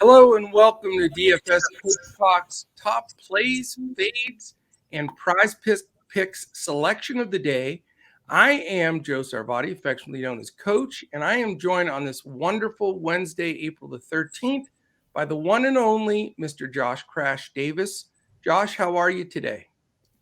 Hello and welcome to DFS Coach Talk's top plays, fades, and prize picks selection of the day. I am Joe Sarvati, affectionately known as Coach, and I am joined on this wonderful Wednesday, April the 13th, by the one and only Mr. Josh Crash Davis. Josh, how are you today?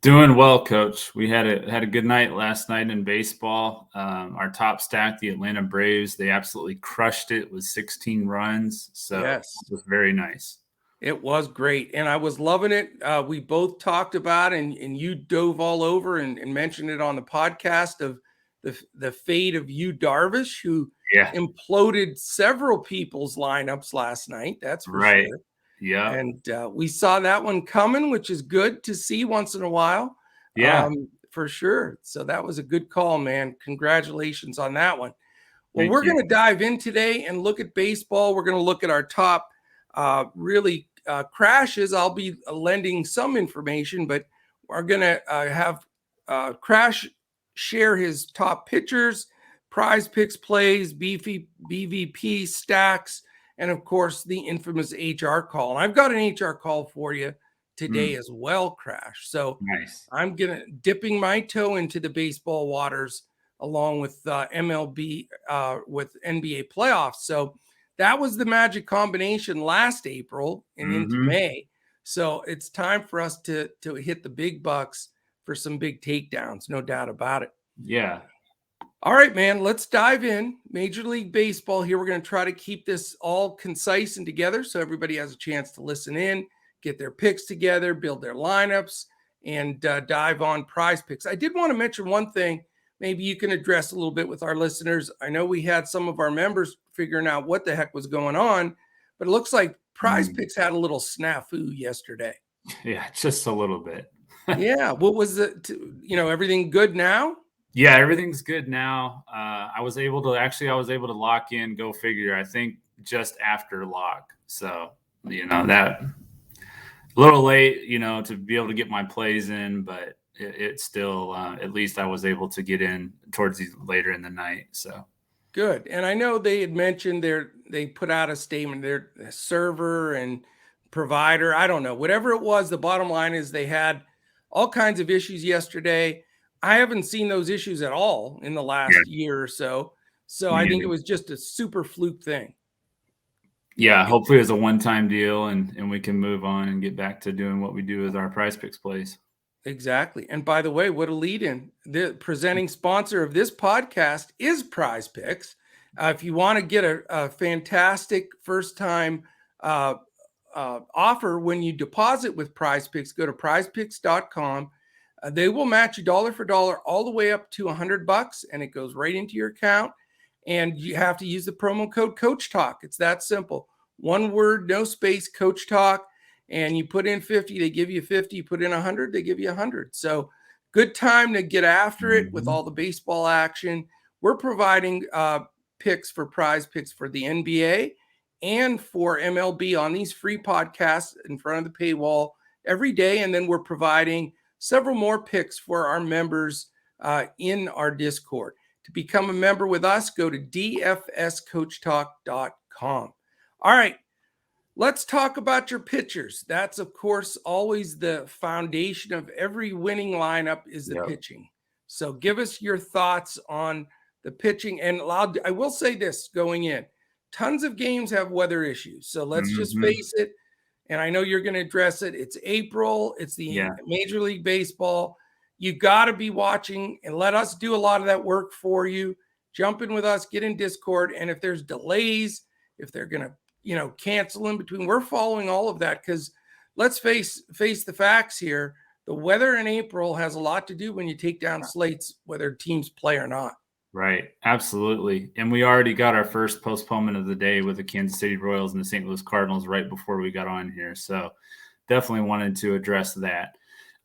Doing well, Coach. We had a good night last night in baseball. Our top stack, the Atlanta Braves, they absolutely crushed it with 16 runs. So Yes. It was very nice. It was great, and I was loving it. We both talked about and you dove all over and mentioned it on the podcast of the fate of Yu Darvish, who imploded several people's lineups last night. That's for sure. Yeah. And we saw that one coming, which is good to see once in a while. Yeah. For sure. So that was a good call, man. Congratulations on that one. Well, Thank we're you. going to dive in today and look at baseball. We're going to look at our top crashes. I'll be lending some information, but we're going to have Crash share his top pitchers, prize picks plays, BVP stacks, and of course the infamous HR call. And I've got an HR call for you today as well, Crash. So nice. I'm dipping my toe into the baseball waters along with MLB with NBA playoffs. So that was the magic combination last April and into May. So it's time for us to hit the big bucks for some big takedowns, no doubt about it. Yeah. All right, man, let's dive in. Major League Baseball here. We're going to try to keep this all concise and together so everybody has a chance to listen in, get their picks together, build their lineups, and dive on prize picks. I did want to mention one thing. Maybe you can address a little bit with our listeners. I know we had some of our members figuring out what the heck was going on, but it looks like prize picks had a little snafu yesterday. Yeah, just a little bit. Yeah. What was it? Everything good now? Yeah, everything's good now. I was able to lock in, go figure, I think just after lock. So, that a little late, to be able to get my plays in, but it's still, at least I was able to get in towards later in the night. So good. And I know they had mentioned they put out a statement, their server and provider, I don't know, whatever it was. The bottom line is they had all kinds of issues yesterday. I haven't seen those issues at all in the last year or so. So I think it was just a super fluke thing. Yeah, hopefully it's a one-time deal and we can move on and get back to doing what we do with our prize picks plays. Exactly. And by the way, what a lead in. The presenting sponsor of this podcast is Prize Picks. If you want to get a fantastic first-time offer when you deposit with Prize Picks, go to prizepicks.com. They will match you dollar for dollar all the way up to $100, and it goes right into your account. And you have to use the promo code Coach Talk. It's that simple. One word, no space, Coach Talk. And you put in 50, they give you 50. You put in 100, they give you 100. So good time to get after it with all the baseball action. We're providing picks for prize picks for the NBA and for MLB on these free podcasts in front of the paywall every day. And then we're providing several more picks for our members in our Discord. To become a member with us, go to dfscoachtalk.com. All right, let's talk about your pitchers. That's, of course, always the foundation of every winning lineup is the pitching. So give us your thoughts on the pitching. And I will say this going in, tons of games have weather issues. So let's just face it. And I know you're going to address it. It's April. It's the Major League Baseball. You got to be watching and let us do a lot of that work for you. Jump in with us, get in Discord. And if there's delays, if they're going to, cancel in between, we're following all of that because let's face the facts here. The weather in April has a lot to do when you take down slates, whether teams play or not. Right. Absolutely. And we already got our first postponement of the day with the Kansas City Royals and the St. Louis Cardinals right before we got on here. So definitely wanted to address that.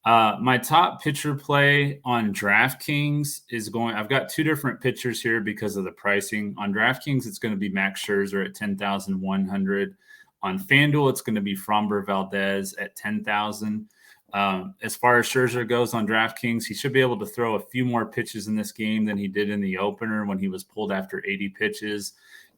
My top pitcher play on DraftKings is I've got two different pitchers here because of the pricing. On DraftKings, it's going to be Max Scherzer at 10,100. On FanDuel, it's going to be Framber Valdez at 10,000. As far as Scherzer goes on DraftKings, he should be able to throw a few more pitches in this game than he did in the opener when he was pulled after 80 pitches.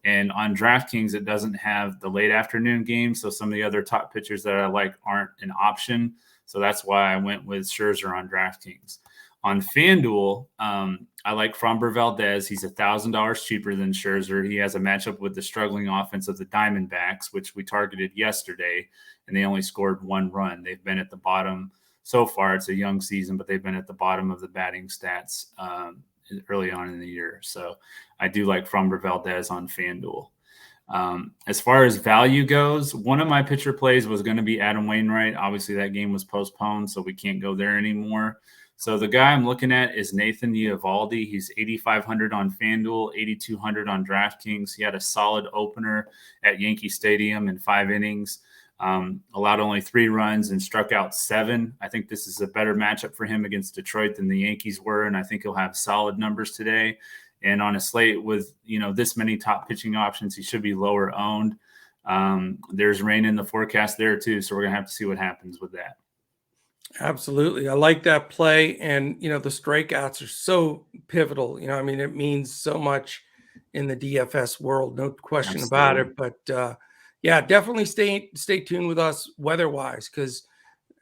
And on DraftKings, it doesn't have the late afternoon game. So some of the other top pitchers that I like aren't an option. So that's why I went with Scherzer on DraftKings. On FanDuel, I like Framber Valdez. He's $1,000 cheaper than Scherzer. He has a matchup with the struggling offense of the Diamondbacks, which we targeted yesterday, and they only scored 1 run. They've been at the bottom so far. It's a young season, but they've been at the bottom of the batting stats early on in the year. So I do like Framber Valdez on FanDuel. As far as value goes, one of my pitcher plays was going to be Adam Wainwright. Obviously, that game was postponed, so we can't go there anymore. So the guy I'm looking at is Nathan Diavaldi. He's 8,500 on FanDuel, 8,200 on DraftKings. He had a solid opener at Yankee Stadium in 5 innings, allowed only 3 runs and struck out 7. I think this is a better matchup for him against Detroit than the Yankees were, and I think he'll have solid numbers today. And on a slate with, this many top pitching options, he should be lower owned. There's rain in the forecast there too, so we're going to have to see what happens with that. Absolutely. I like that play. And, the strikeouts are so pivotal. It means so much in the DFS world, no question about it. But yeah, definitely stay tuned with us weather-wise, because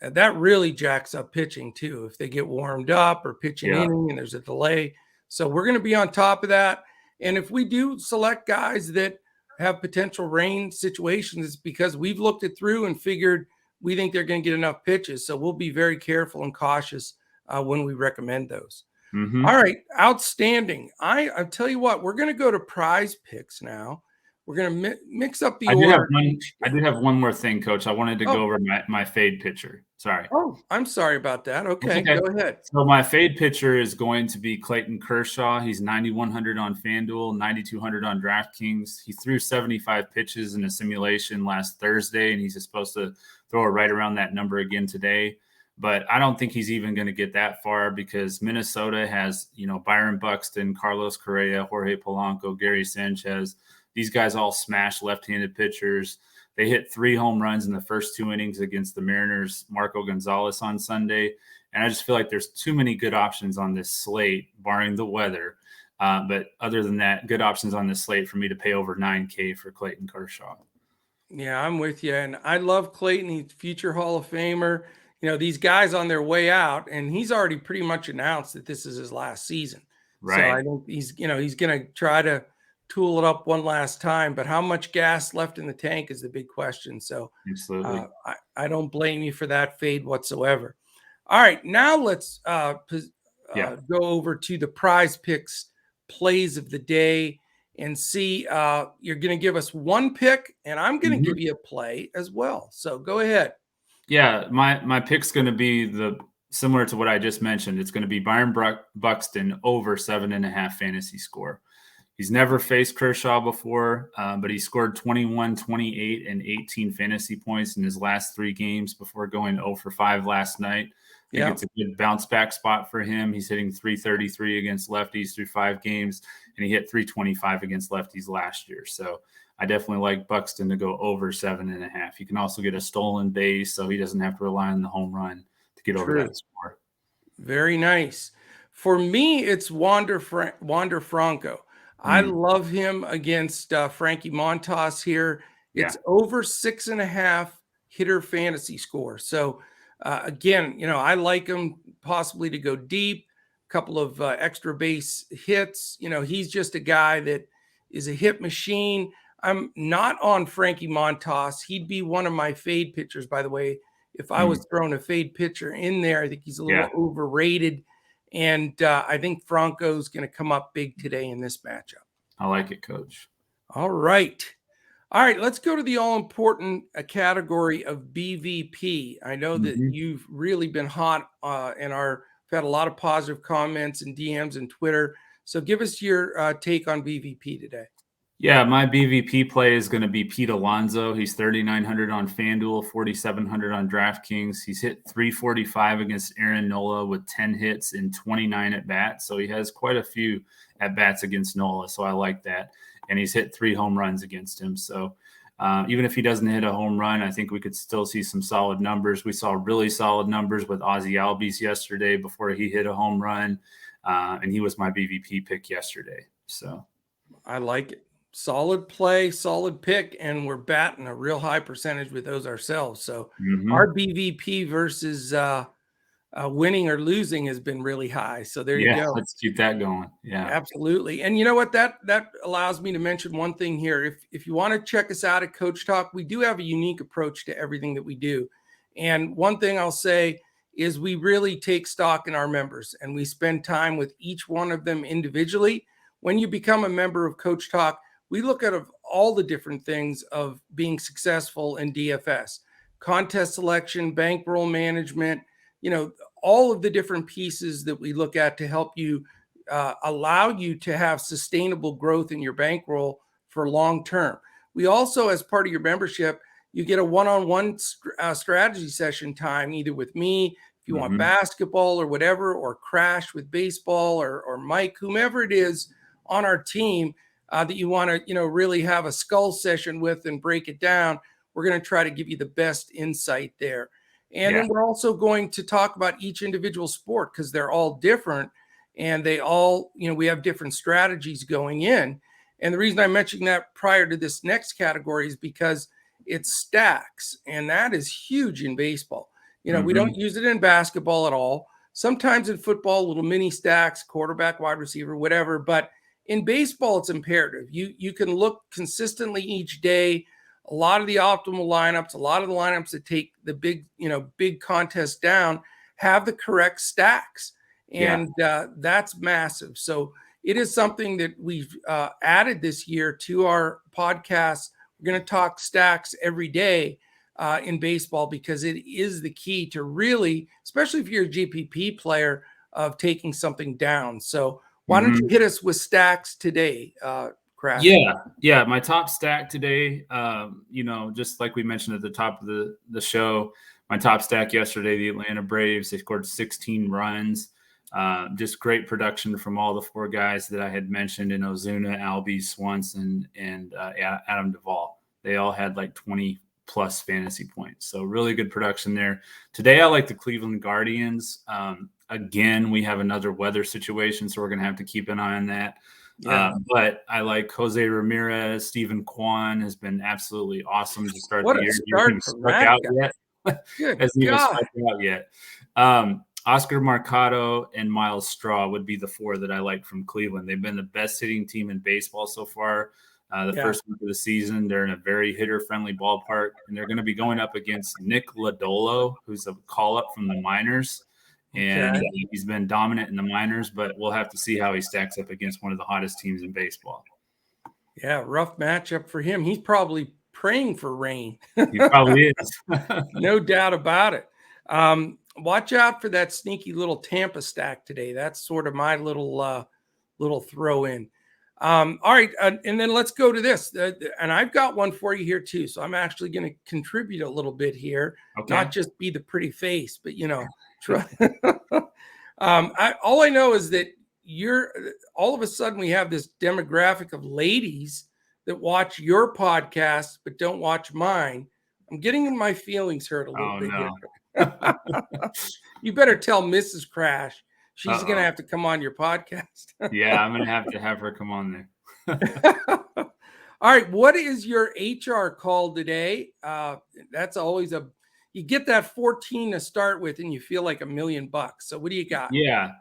that really jacks up pitching too. If they get warmed up or pitch an inning and there's a delay. So we're going to be on top of that. And if we do select guys that have potential rain situations, it's because we've looked it through and figured we think they're going to get enough pitches. So we'll be very careful and cautious when we recommend those. Mm-hmm. All right. Outstanding. I tell you what, we're going to go to prize picks now. We're going to mix up the order. I did have one more thing, Coach. I wanted to go over my fade pitcher. Sorry. Oh, I'm sorry about that. Okay, go ahead. So my fade pitcher is going to be Clayton Kershaw. He's 9,100 on FanDuel, 9,200 on DraftKings. He threw 75 pitches in a simulation last Thursday, and he's supposed to throw it right around that number again today. But I don't think he's even going to get that far, because Minnesota has, Byron Buxton, Carlos Correa, Jorge Polanco, Gary Sanchez. These guys all smash left-handed pitchers. They hit 3 home runs in the first 2 innings against the Mariners' Marco Gonzalez on Sunday. And I just feel like there's too many good options on this slate, barring the weather. But other than that, good options on this slate for me to pay over $9K for Clayton Kershaw. Yeah, I'm with you. And I love Clayton. He's future Hall of Famer. These guys on their way out, and he's already pretty much announced that this is his last season. Right. So I think he's going to try to tool it up one last time, but how much gas left in the tank is the big question. So I don't blame you for that fade whatsoever. All right, now let's go over to the prize picks plays of the day and see. You're going to give us one pick, and I'm going to give you a play as well. So go ahead. Yeah, my pick's going to be similar to what I just mentioned. It's going to be Byron Buxton over 7.5 fantasy score. He's never faced Kershaw before, but he scored 21, 28, and 18 fantasy points in his last 3 games before going 0 for 5 last night. I think it's a good bounce back spot for him. He's hitting 333 against lefties through 5 games, and he hit 325 against lefties last year. So I definitely like Buxton to go over 7.5. You can also get a stolen base, so he doesn't have to rely on the home run to get over that score. Very nice. For me, it's Wander Franco. I love him against Frankie Montas here. It's over 6.5 hitter fantasy score. So again, I like him possibly to go deep, a couple of extra base hits. He's just a guy that is a hit machine. I'm not on Frankie Montas. He'd be one of my fade pitchers, by the way. If I was throwing a fade pitcher in there, I think he's a little overrated. And I think Franco's going to come up big today in this matchup. I like it, Coach. All right. Let's go to the all-important category of BVP. I know that you've really been hot and we've had a lot of positive comments and DMs and Twitter. So give us your take on BVP today. Yeah, my BVP play is going to be Pete Alonso. He's 3,900 on FanDuel, 4,700 on DraftKings. He's hit 345 against Aaron Nola with 10 hits and 29 at-bats. So he has quite a few at-bats against Nola, so I like that. And he's hit 3 home runs against him. So even if he doesn't hit a home run, I think we could still see some solid numbers. We saw really solid numbers with Ozzie Albies yesterday before he hit a home run, and he was my BVP pick yesterday. So I like it. solid play, solid pick, and we're batting a real high percentage with those ourselves. So our BVP versus winning or losing has been really high. So there you go. Let's keep that going. Yeah, absolutely. And you know what? That allows me to mention one thing here. If you want to check us out at Coach Talk, we do have a unique approach to everything that we do. And one thing I'll say is we really take stock in our members and we spend time with each one of them individually. When you become a member of Coach Talk, we look at all the different things of being successful in DFS, contest selection, bankroll management, all of the different pieces that we look at to help you allow you to have sustainable growth in your bankroll for long term. We also, as part of your membership, you get a one-on-one strategy session time, either with me, if you want basketball or whatever, or Crash with baseball, or Mike, whomever it is on our team that you want to, really have a skull session with and break it down. We're going to try to give you the best insight there. And then we're also going to talk about each individual sport because they're all different and they all, we have different strategies going in. And the reason I mentioned that prior to this next category is because it's stacks, and that is huge in baseball. We don't use it in basketball at all. Sometimes in football, little mini stacks, quarterback, wide receiver, whatever. But in baseball, it's imperative. You can look consistently each day. A lot of the optimal lineups, a lot of the lineups that take the big contest down have the correct stacks. And that's massive. So it is something that we've added this year to our podcast. We're going to talk stacks every day in baseball because it is the key to really, especially if you're a GPP player, of taking something down. So why don't you hit us with stacks today, Crash? Yeah. My top stack today, just like we mentioned at the top of the show, my top stack yesterday, the Atlanta Braves, they scored 16 runs. Just great production from all the four guys that I had mentioned in Ozuna, Albies, Swanson, and Adam Duvall. They all had like 20 plus fantasy points. So really good production there. Today, I like the Cleveland Guardians. Again, we have another weather situation, so we're going to have to keep an eye on that. But I like Jose Ramirez. Stephen Kwan has been absolutely awesome to start the year. Start from that guy. Hasn't even struck out yet. Oscar Mercado and Miles Straw would be the four that I like from Cleveland. They've been the best hitting team in baseball so far. First week of the season, they're in a very hitter-friendly ballpark, and they're going to be going up against Nick Lodolo, who's a call-up from the minors. And he's been dominant in the minors, but we'll have to see how he stacks up against one of the hottest teams in baseball. Yeah, rough matchup for him. He's probably praying for rain. He probably is. No doubt about it. Watch out for that sneaky little Tampa stack today. That's sort of my little throw in. All right, and then let's go to this. And I've got one for you here too. So I'm actually going to contribute a little bit here, not just be the pretty face, but try. All I know is that all of a sudden we have this demographic of ladies that watch your podcast but don't watch mine. I'm getting my feelings hurt a little bit here. You better tell Mrs. Crash. She's going to have to come on your podcast. Yeah, I'm going to have her come on there. All right. What is your HR call today? That's always you get that 14 to start with and you feel like $1 million. So what do you got? Yeah.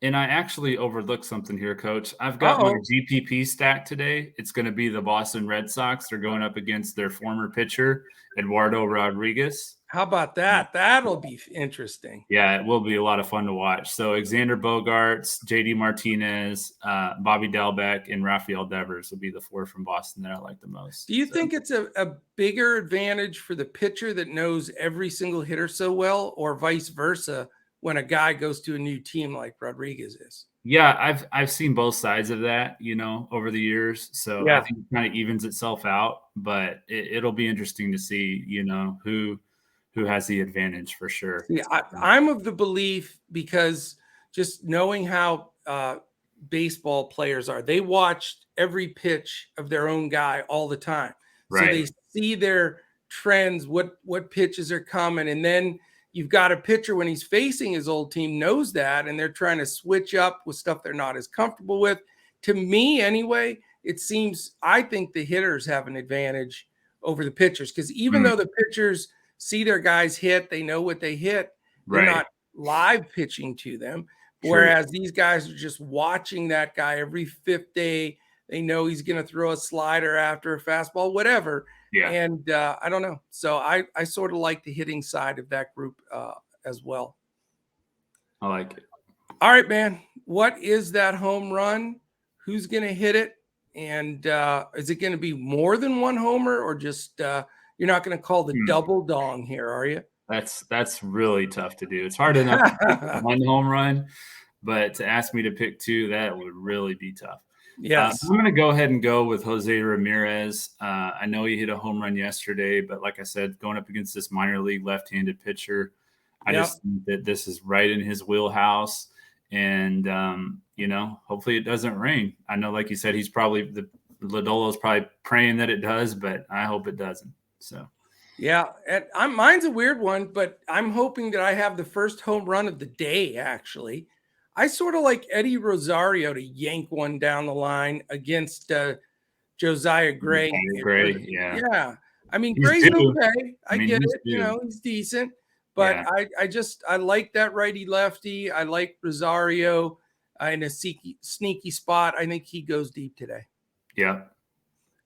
And I actually overlooked something here, Coach. I've got my GPP stack today. It's going to be the Boston Red Sox. They're going up against their former pitcher, Eduardo Rodriguez. How about that? That'll be interesting. Yeah, it will be a lot of fun to watch. So Xander Bogaerts, JD Martinez, Bobby Dalbec, and Rafael Devers will be the four from Boston that I like the most. Do you think it's a bigger advantage for the pitcher that knows every single hitter so well, or vice versa when a guy goes to a new team like Rodriguez is? Yeah, I've seen both sides of that, over the years. So I think it kind of evens itself out, but it'll be interesting to see, who has the advantage for sure. Yeah, I'm of the belief, because just knowing how baseball players are, they watch every pitch of their own guy all the time. Right. So they see their trends, what pitches are coming. And then you've got a pitcher when he's facing his old team knows that, and they're trying to switch up with stuff they're not as comfortable with. To me, anyway, it seems, I think the hitters have an advantage over the pitchers, because even though the pitchers see their guys hit, they know what they hit, they're not live pitching to them. Whereas these guys are just watching that guy every fifth day. They know he's going to throw a slider after a fastball, whatever. Yeah. And I don't know. So I sort of like the hitting side of that group as well. I like it. All right, man. What is that home run? Who's going to hit it? And is it going to be more than one homer, or just you're not going to call the double dong here, are you? That's really tough to do. It's hard enough to pick one home run, but to ask me to pick two, that would really be tough. Yes. I'm going to go ahead and go with Jose Ramirez. I know he hit a home run yesterday, but like I said, going up against this minor league left-handed pitcher, I just think that this is right in his wheelhouse. And, hopefully it doesn't rain. I know, like you said, he's probably Lodolo's probably praying that it does, but I hope it doesn't. So. Yeah, and mine's a weird one, but I'm hoping that I have the first home run of the day, actually. I sort of like Eddie Rosario to yank one down the line against Josiah Gray. Yeah. I mean, Gray's okay. I get it. He's decent. But I like that righty-lefty. I like Rosario in a sneaky spot. I think he goes deep today. Yeah.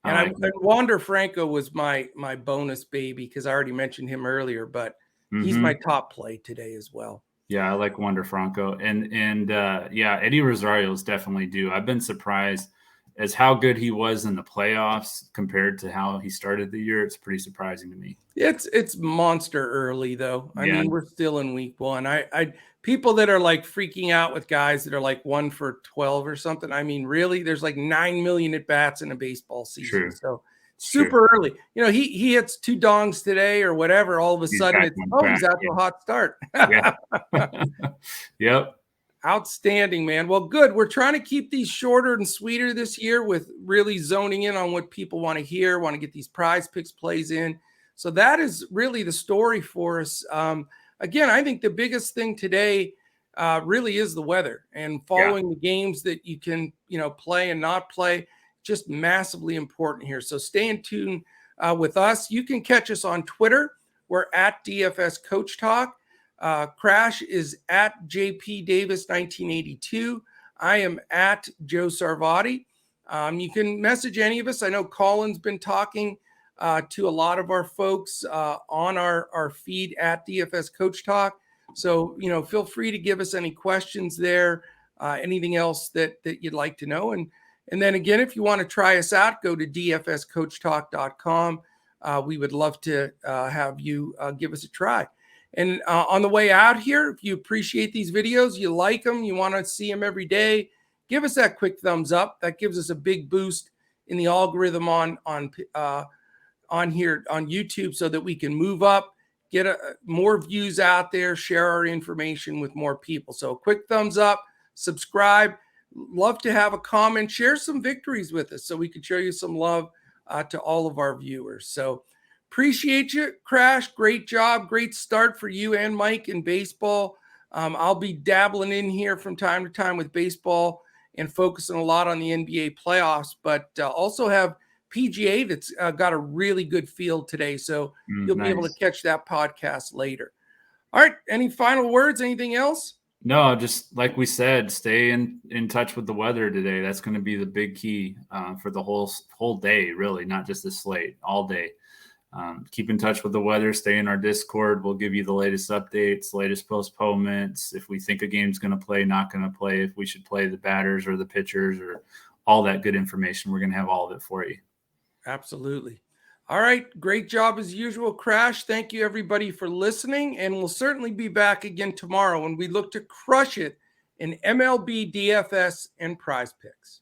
And Wander Franco was my bonus baby, because I already mentioned him earlier, but he's my top play today as well. Yeah, I like Wander Franco. And Eddie Rosario is definitely due. I've been surprised as how good he was in the playoffs compared to how he started the year. It's pretty surprising to me. It's monster early, though. I mean, we're still in week one. I people that are like freaking out with guys that are like 1 for 12 or something. I mean, really, there's like 9 million at bats in a baseball season. So super early. He hits 2 dongs today or whatever. All of a sudden, he's out to a hot start. Yep. Outstanding, man. Well, good. We're trying to keep these shorter and sweeter this year, with really zoning in on what people want to hear, want to get these prize picks plays in. So that is really the story for us. Again, I think the biggest thing today really is the weather, and following the games that you can, play and not play, just massively important here. So stay in tune with us. You can catch us on Twitter. We're at DFS Coach Talk. Crash is at JP Davis 1982. I am at Joe Sarvati. You can message any of us. I know Colin's been talking to a lot of our folks on our feed at DFS Coach Talk. So, feel free to give us any questions there, anything else that you'd like to know. And then again, if you want to try us out, go to dfscoachtalk.com. We would love to have you give us a try. And on the way out here, if you appreciate these videos, you like them, you want to see them every day, give us that quick thumbs up. That gives us a big boost in the algorithm on here on YouTube, so that we can move up, get more views out there, share our information with more people. So quick thumbs up, subscribe. Love to have a comment, share some victories with us so we can show you some love to all of our viewers. So appreciate you, Crash. Great job. Great start for you and Mike in baseball. I'll be dabbling in here from time to time with baseball and focusing a lot on the NBA playoffs, but also have PGA that's got a really good field today. So you'll be able to catch that podcast later. All right. Any final words? Anything else? No, just like we said, stay in touch with the weather today. That's going to be the big key for the whole day, really, not just the slate, all day. Keep in touch with the weather. Stay in our Discord. We'll give you the latest updates, latest postponements. If we think a game's going to play, not going to play, if we should play the batters or the pitchers, or all that good information, we're going to have all of it for you. Absolutely. All right. Great job as usual, Crash. Thank you, everybody, for listening. And we'll certainly be back again tomorrow when we look to crush it in MLB DFS and Prize Picks.